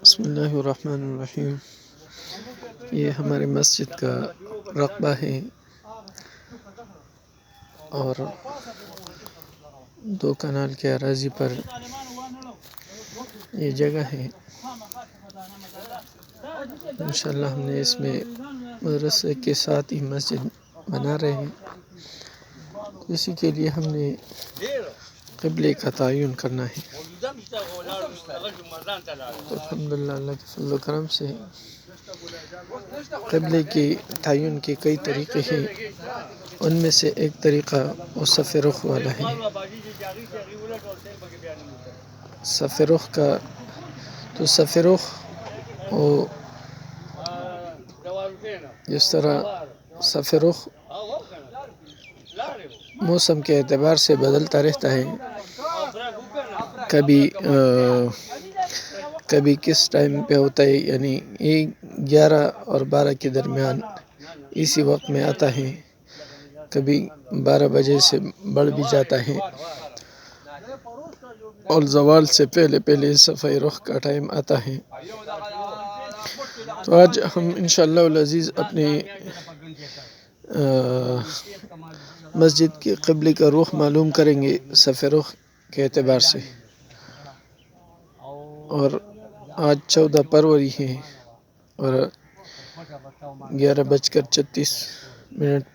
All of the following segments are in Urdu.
بسم اللہ الرحمن الرحیم۔ یہ ہمارے مسجد کا رقبہ ہے اور 2 کنال کے اراضی پر یہ جگہ ہے۔ انشاءاللہ ہم نے اس میں مدرسے کے ساتھ ہی مسجد بنا رہے ہیں، اسی کے لیے ہم نے قبلے کا تعین کرنا ہے۔ الحمدللہ اللہ کے فضل و کرم سے قبلے کے تعین کے کئی طریقے ہیں، ان میں سے ایک طریقہ وہ صف رخ والا ہے۔ صف رخ کا تو صف رخ وہ جس طرح صف رخ موسم کے اعتبار سے بدلتا رہتا ہے، کبھی کس ٹائم پہ ہوتا ہے، یعنی 11 اور 12 کے درمیان اسی وقت میں آتا ہے، کبھی 12 بجے سے بڑھ بھی جاتا ہے اور زوال سے پہلے صف رخ کا ٹائم آتا ہے۔ تو آج ہم انشاءاللہ العزیز اپنے مسجد کے قبلے کا رخ معلوم کریں گے صف رخ کے اعتبار سے، اور آج 14 فروری ہے اور 11:36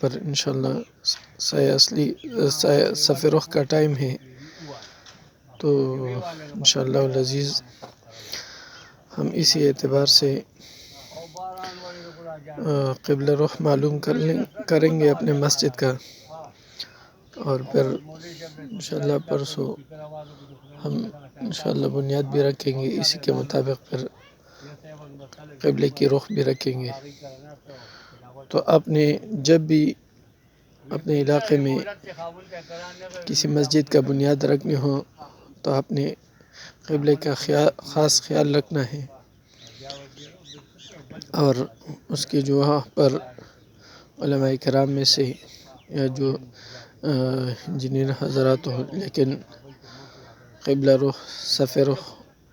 پر انشاءاللہ صف رخ کا ٹائم ہے۔ تو انشاءاللہ العزیز ہم اسی اعتبار سے قبلہ رخ معلوم کریں گے اپنے مسجد کا، اور پھر انشاءاللہ پرسوں ہم انشاءاللہ بنیاد بھی رکھیں گے، اسی کے مطابق پھر قبلے کی رخ بھی رکھیں گے۔ تو آپ نے جب بھی اپنے علاقے میں کسی مسجد کا بنیاد رکھنی ہو تو آپ نے قبلے کا خاص خیال رکھنا ہے، اور اس کے جو وہاں پر علماء کرام میں سے یا جو انجینئر حضرات ہوں لیکن قبلہ رخ صف رخ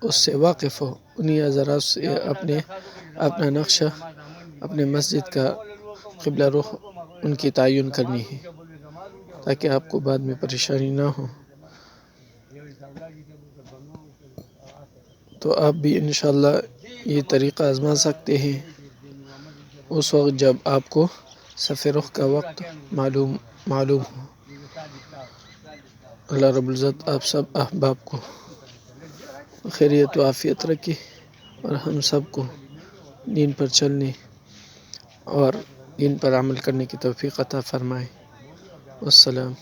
اس سے واقف ہو، انہی حضرات سے اپنا نقشہ اپنے مسجد کا قبلہ رخ ان کی تعین کرنی ہے، تاکہ آپ کو بعد میں پریشانی نہ ہو۔ تو آپ بھی انشاءاللہ یہ طریقہ آزما سکتے ہیں اس وقت جب آپ کو صف رخ کا وقت معلوم ہو۔ اللہ رب العزت آپ سب احباب کو خیریت و عافیت رکھے اور ہم سب کو دین پر چلنے اور دین پر عمل کرنے کی توفیق عطا فرمائے۔ والسلام۔